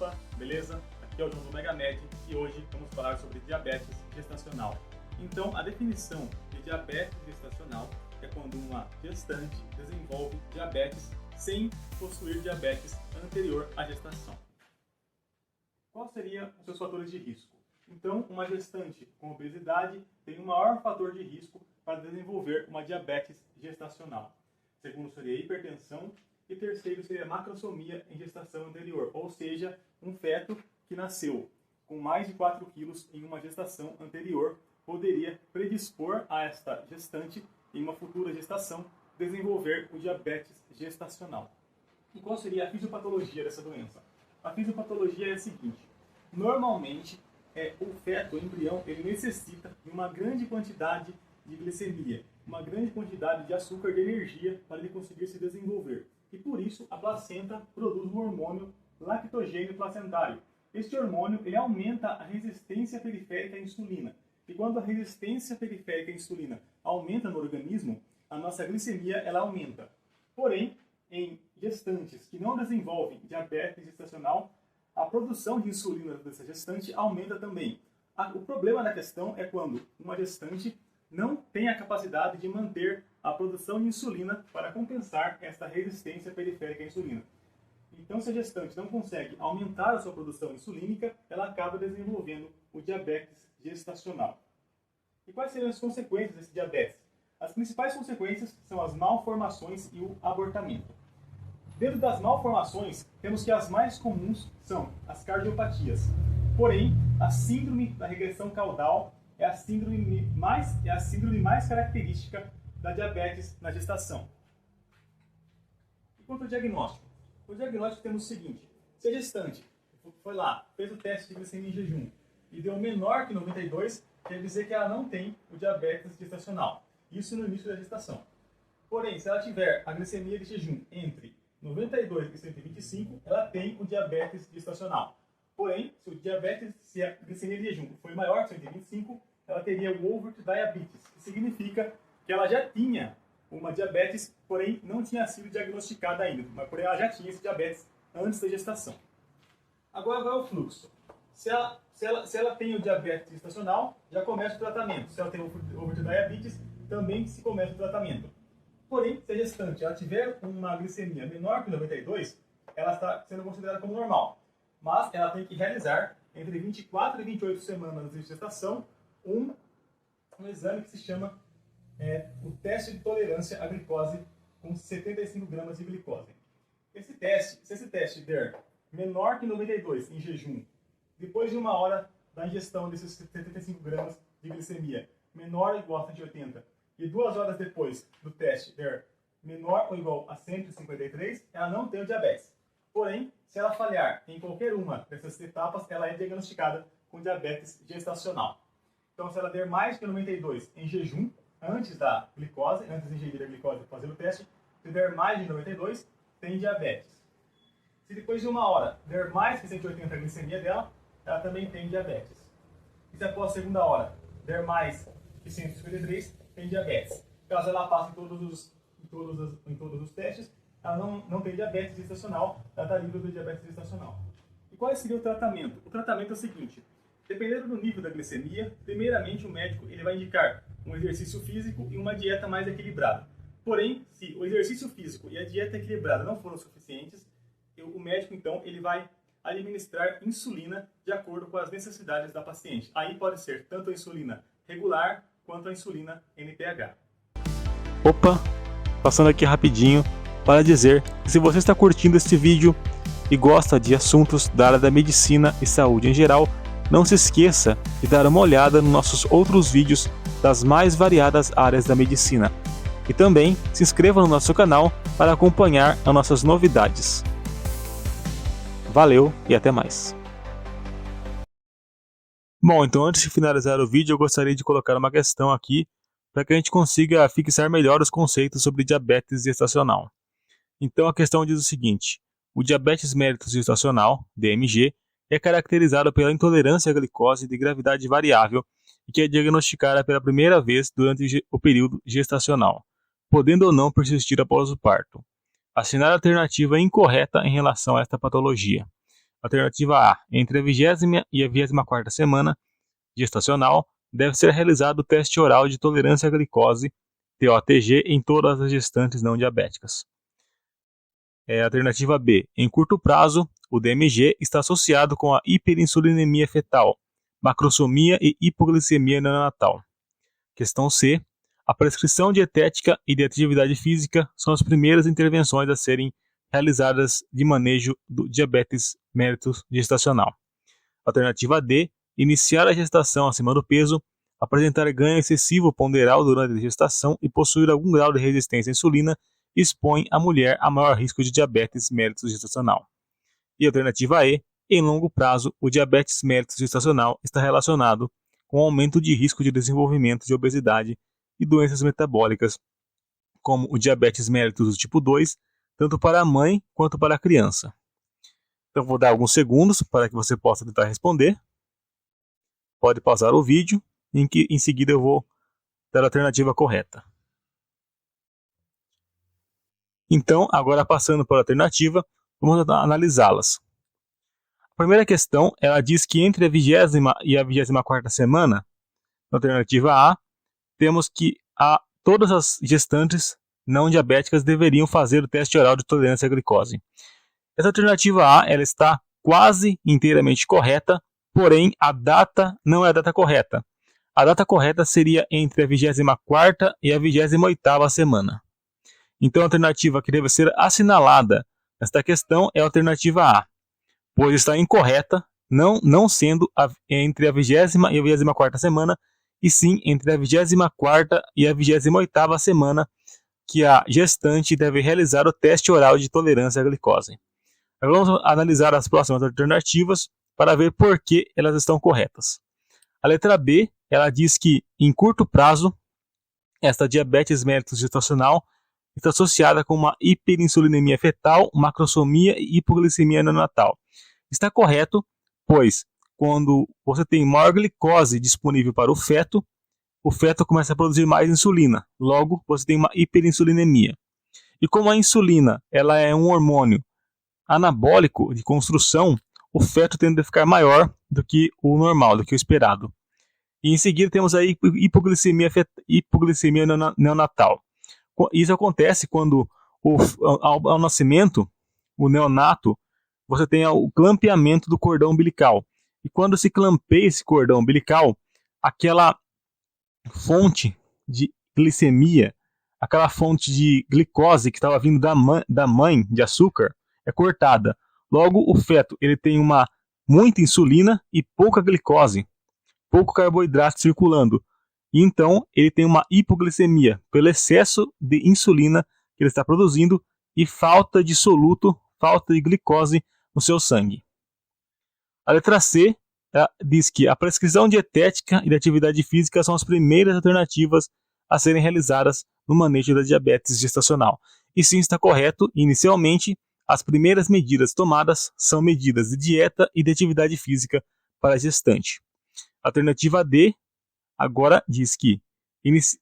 Opa, beleza? Aqui é o João do Megamed e hoje vamos falar sobre diabetes gestacional. Então, a definição de diabetes gestacional é quando uma gestante desenvolve diabetes sem possuir diabetes anterior à gestação. Quais seriam os seus fatores de risco? Então, uma gestante com obesidade tem um maior fator de risco para desenvolver uma diabetes gestacional. Segundo seria a hipertensão e terceiro seria a macrosomia em gestação anterior, ou seja, um feto que nasceu com mais de 4 quilos em uma gestação anterior poderia predispor a esta gestante em uma futura gestação desenvolver o diabetes gestacional. E qual seria a fisiopatologia dessa doença? A fisiopatologia é a seguinte: normalmente o feto, o embrião, ele necessita de uma grande quantidade de glicemia, uma grande quantidade de açúcar, de energia para ele conseguir se desenvolver. E por isso a placenta produz um hormônio lactogênio placentário. Este hormônio ele aumenta a resistência periférica à insulina. E quando a resistência periférica à insulina aumenta no organismo, a nossa glicemia ela aumenta. Porém, em gestantes que não desenvolvem diabetes gestacional, a produção de insulina dessa gestante aumenta também. O problema da questão é quando uma gestante não tem a capacidade de manter a produção de insulina para compensar essa resistência periférica à insulina. Então, se a gestante não consegue aumentar a sua produção insulínica, ela acaba desenvolvendo o diabetes gestacional. E quais seriam as consequências desse diabetes? As principais consequências são as malformações e o abortamento. Dentro das malformações, temos que as mais comuns são as cardiopatias. Porém, a síndrome da regressão caudal é a síndrome mais característica da diabetes na gestação. E quanto ao diagnóstico? O diagnóstico temos o seguinte: se a gestante foi lá, fez o teste de glicemia em jejum e deu menor que 92, quer dizer que ela não tem o diabetes gestacional. Isso no início da gestação. Porém, se ela tiver a glicemia de jejum entre 92 e 125, ela tem o diabetes gestacional. Porém, se a glicemia de jejum foi maior que 125, ela teria o overt diabetes, que significa que ela já tinha uma diabetes, porém não tinha sido diagnosticada ainda, mas porém ela já tinha esse diabetes antes da gestação. Agora vai o fluxo. Se ela tem o diabetes gestacional, já começa o tratamento. Se ela tem o overt diabetes, também se começa o tratamento. Porém, se a gestante ela tiver uma glicemia menor que 92, ela está sendo considerada como normal. Mas ela tem que realizar, entre 24 e 28 semanas de gestação, um exame que se chama o teste de tolerância à glicose com 75 gramas de glicose. Se esse teste der menor que 92 em jejum, depois de 1 hora da ingestão desses 75 gramas de glicemia, menor ou igual a 180, e 2 horas depois do teste der menor ou igual a 153, ela não tem o diabetes. Porém, se ela falhar em qualquer uma dessas etapas, ela é diagnosticada com diabetes gestacional. Então, se ela der mais que 92 em jejum, antes da glicose, antes de ingerir a glicose e fazer o teste, se der mais de 92, tem diabetes. Se depois de 1 hora der mais que 180 a glicemia dela, ela também tem diabetes. E se após a segunda hora der mais que 153, tem diabetes. Caso ela passe em todos os testes, ela não tem diabetes gestacional, ela está livre do diabetes gestacional. E qual seria o tratamento? O tratamento é o seguinte: dependendo do nível da glicemia, primeiramente o médico ele vai indicar um exercício físico e uma dieta mais equilibrada. Porém, se o exercício físico e a dieta equilibrada não foram suficientes, o médico então ele vai administrar insulina de acordo com as necessidades da paciente. Aí pode ser tanto a insulina regular quanto a insulina NPH. Opa, passando aqui rapidinho para dizer que se você está curtindo este vídeo e gosta de assuntos da área da medicina e saúde em geral, não se esqueça de dar uma olhada nos nossos outros vídeos das mais variadas áreas da medicina. E também se inscreva no nosso canal para acompanhar as nossas novidades. Valeu e até mais. Bom, então antes de finalizar o vídeo, eu gostaria de colocar uma questão aqui para que a gente consiga fixar melhor os conceitos sobre diabetes gestacional. Então a questão diz o seguinte: o diabetes mellitus gestacional, DMG, é caracterizado pela intolerância à glicose de gravidade variável e que é diagnosticada pela primeira vez durante o período gestacional, podendo ou não persistir após o parto. Assinar a alternativa incorreta em relação a esta patologia. Alternativa A. Entre a 20ª e a 24ª semana gestacional, deve ser realizado o teste oral de tolerância à glicose, TOTG, em todas as gestantes não diabéticas. Alternativa B. Em curto prazo, o DMG está associado com a hiperinsulinemia fetal, macrosomia e hipoglicemia neonatal. Questão C. A prescrição dietética e de atividade física são as primeiras intervenções a serem realizadas de manejo do diabetes mellitus gestacional. Alternativa D. Iniciar a gestação acima do peso, apresentar ganho excessivo ponderal durante a gestação e possuir algum grau de resistência à insulina expõe a mulher a maior risco de diabetes mellitus gestacional. E alternativa E. Em longo prazo, o diabetes mellitus gestacional está relacionado com aumento de risco de desenvolvimento de obesidade e doenças metabólicas, como o diabetes mellitus do tipo 2, tanto para a mãe quanto para a criança. Então vou dar alguns segundos para que você possa tentar responder. Pode pausar o vídeo, em seguida eu vou dar a alternativa correta. Então, agora passando para a alternativa, vamos analisá-las. A primeira questão, ela diz que entre a 20ª e a 24ª semana, na alternativa A, temos que todas as gestantes não diabéticas deveriam fazer o teste oral de tolerância à glicose. Essa alternativa A, ela está quase inteiramente correta, porém a data não é a data correta. A data correta seria entre a 24ª e a 28ª semana. Então a alternativa que deve ser assinalada nesta questão é a alternativa A, pois está incorreta, não sendo entre a 20ª e a 24ª semana, e sim entre a 24ª e a 28ª semana que a gestante deve realizar o teste oral de tolerância à glicose. Agora vamos analisar as próximas alternativas para ver por que elas estão corretas. A letra B, ela diz que em curto prazo, esta diabetes mellitus gestacional está associada com uma hiperinsulinemia fetal, macrosomia e hipoglicemia neonatal. Está correto, pois quando você tem maior glicose disponível para o feto começa a produzir mais insulina. Logo, você tem uma hiperinsulinemia. E como a insulina ela é um hormônio anabólico de construção, o feto tende a ficar maior do que o normal, do que o esperado. E em seguida temos a hipoglicemia neonatal. Isso acontece quando ao nascimento, o neonato, você tem o clampeamento do cordão umbilical. E quando se clampeia esse cordão umbilical, aquela fonte de glicemia, aquela fonte de glicose que estava vindo da mãe de açúcar, é cortada. Logo, o feto ele tem muita insulina e pouca glicose, pouco carboidrato circulando. E então, ele tem uma hipoglicemia pelo excesso de insulina que ele está produzindo e falta de soluto, falta de glicose no seu sangue. A letra C diz que a prescrição dietética e de atividade física são as primeiras alternativas a serem realizadas no manejo da diabetes gestacional. E sim, está correto. Inicialmente, as primeiras medidas tomadas são medidas de dieta e de atividade física para a gestante. A alternativa D agora diz que,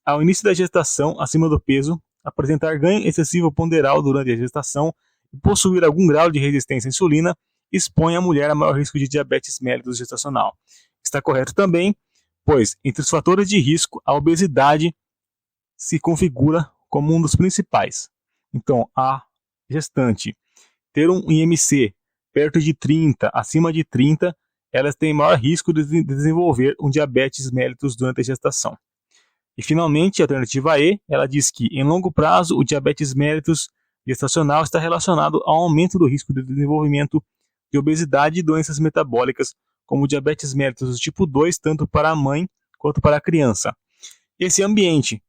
ao início da gestação, acima do peso, apresentar ganho excessivo ponderal durante a gestação e possuir algum grau de resistência à insulina expõe a mulher a maior risco de diabetes mellitus gestacional. Está correto também, pois, entre os fatores de risco, a obesidade se configura como um dos principais. Então, a gestante ter um IMC perto de 30, acima de 30, elas têm maior risco de desenvolver um diabetes mellitus durante a gestação. E finalmente, a alternativa E, ela diz que em longo prazo o diabetes mellitus gestacional está relacionado ao aumento do risco de desenvolvimento de obesidade e doenças metabólicas, como o diabetes mellitus do tipo 2, tanto para a mãe quanto para a criança. Esse ambiente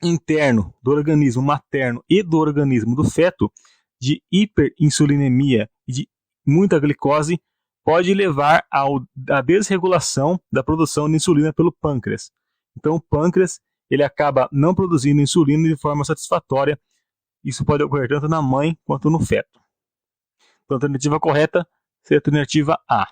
interno do organismo materno e do organismo do feto, de hiperinsulinemia e de muita glicose, pode levar à desregulação da produção de insulina pelo pâncreas. Então o pâncreas ele acaba não produzindo insulina de forma satisfatória. Isso pode ocorrer tanto na mãe quanto no feto. Então a alternativa correta seria a alternativa A.